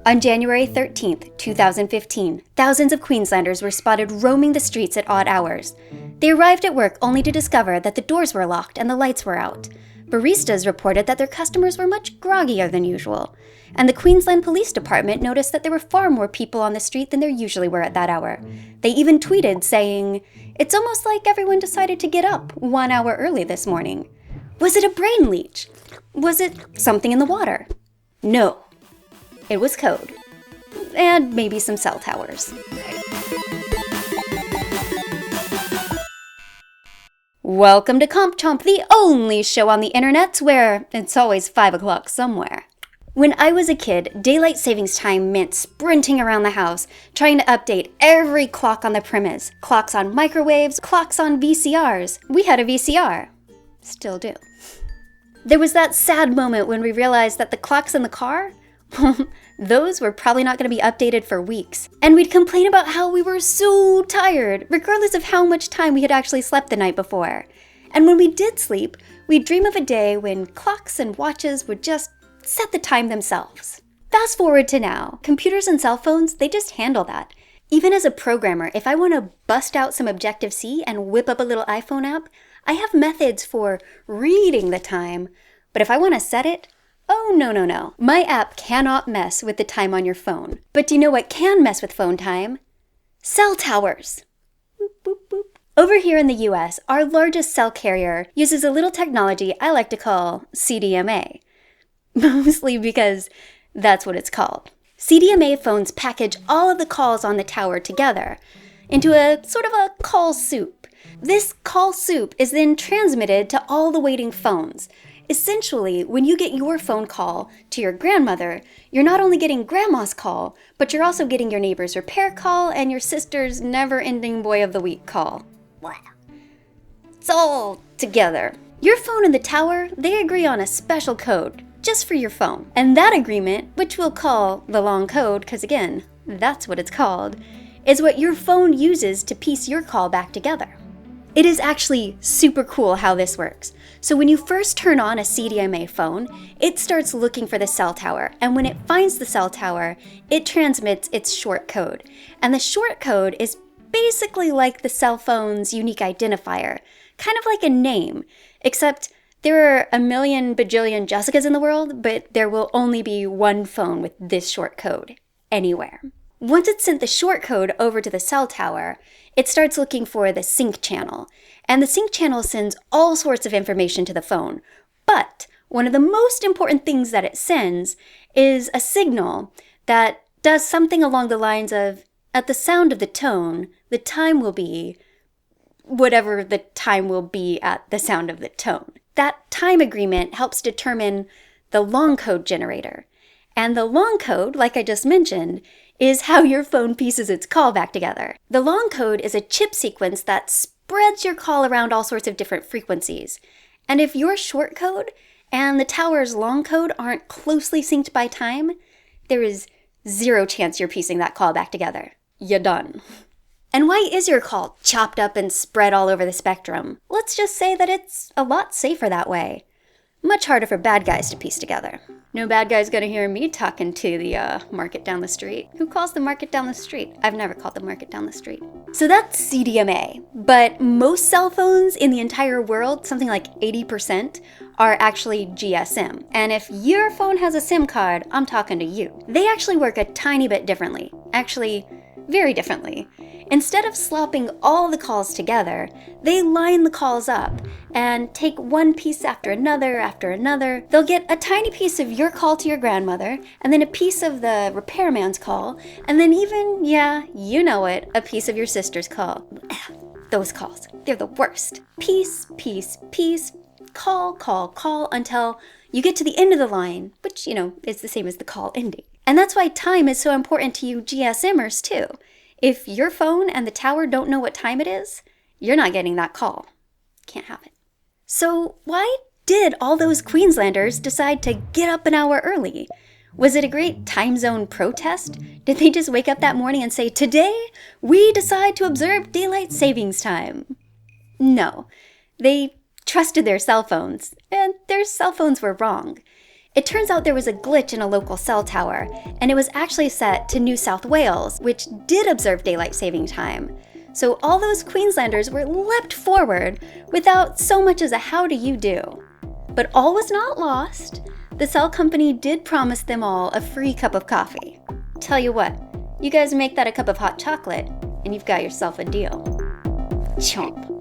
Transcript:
On January 13th, 2015, thousands of Queenslanders were spotted roaming the streets at odd hours. They arrived at work only to discover that the doors were locked and the lights were out. Baristas reported that their customers were much groggier than usual. And the Queensland Police Department noticed that there were far more people on the street than there usually were at that hour. They even tweeted saying, "It's almost like everyone decided to get up 1 hour early this morning." Was it a brain leech? Was it something in the water? No. It was code. And maybe some cell towers. Welcome to Comp Chomp, the only show on the internet where it's always 5 o'clock somewhere. When I was a kid, daylight savings time meant sprinting around the house, trying to update every clock on the premise. Clocks on microwaves, clocks on VCRs. We had a VCR. Still do. There was that sad moment when we realized that the clocks in the car, those were probably not going to be updated for weeks. And we'd complain about how we were so tired, regardless of how much time we had actually slept the night before. And when we did sleep, we'd dream of a day when clocks and watches would just set the time themselves. Fast forward to now, computers and cell phones, they just handle that. Even as a programmer, if I want to bust out some Objective-C and whip up a little iPhone app, I have methods for reading the time, but if I want to set it, oh no. My app cannot mess with the time on your phone. But do you know what can mess with phone time? Cell towers. Boop, boop, boop. Over here in the US, our largest cell carrier uses a little technology I like to call CDMA. Mostly because that's what it's called. CDMA phones package all of the calls on the tower together into a sort of a call soup. This call soup is then transmitted to all the waiting phones. Essentially, when you get your phone call to your grandmother, you're not only getting grandma's call, but you're also getting your neighbor's repair call and your sister's never-ending boy of the week call. Wow. It's all together. Your phone and the tower, they agree on a special code just for your phone. And that agreement, which we'll call the long code, because again, that's what it's called, is what your phone uses to piece your call back together. It is actually super cool how this works. So when you first turn on a CDMA phone, it starts looking for the cell tower, and when it finds the cell tower, it transmits its short code. And the short code is basically like the cell phone's unique identifier, kind of like a name, except there are a million bajillion Jessicas in the world, but there will only be one phone with this short code anywhere. Once it's sent the short code over to the cell tower, it starts looking for the sync channel. And the sync channel sends all sorts of information to the phone. But one of the most important things that it sends is a signal that does something along the lines of, at the sound of the tone, the time will be whatever the time will be at the sound of the tone. That time agreement helps determine the long code generator. And the long code, like I just mentioned, is how your phone pieces its call back together. The long code is a chip sequence that spreads your call around all sorts of different frequencies. And if your short code and the tower's long code aren't closely synced by time, there is zero chance you're piecing that call back together. You're done. And why is your call chopped up and spread all over the spectrum? Let's just say that it's a lot safer that way. Much harder for bad guys to piece together. No bad guy's gonna hear me talking to the market down the street. Who calls the market down the street? I've never called the market down the street. So that's CDMA, but most cell phones in the entire world, something like 80%, are actually GSM. And if your phone has a SIM card, I'm talking to you. They actually work a tiny bit differently. Actually, very differently. Instead of slopping all the calls together, they line the calls up and take one piece after another. They'll get a tiny piece of your call to your grandmother, and then a piece of the repairman's call, and then even, yeah, you know it, a piece of your sister's call. Those calls, they're the worst. Piece, call, until you get to the end of the line, which, is the same as the call ending. And that's why time is so important to you GSMers too. If your phone and the tower don't know what time it is, you're not getting that call. Can't have it. So why did all those Queenslanders decide to get up an hour early? Was it a great time zone protest? Did they just wake up that morning and say, "Today, we decide to observe daylight savings time"? No. They trusted their cell phones, and their cell phones were wrong. It turns out there was a glitch in a local cell tower, and it was actually set to New South Wales, which did observe daylight saving time. So all those Queenslanders were leapt forward without so much as a how do you do. But all was not lost. The cell company did promise them all a free cup of coffee. Tell you what, you guys make that a cup of hot chocolate, and you've got yourself a deal. Chomp.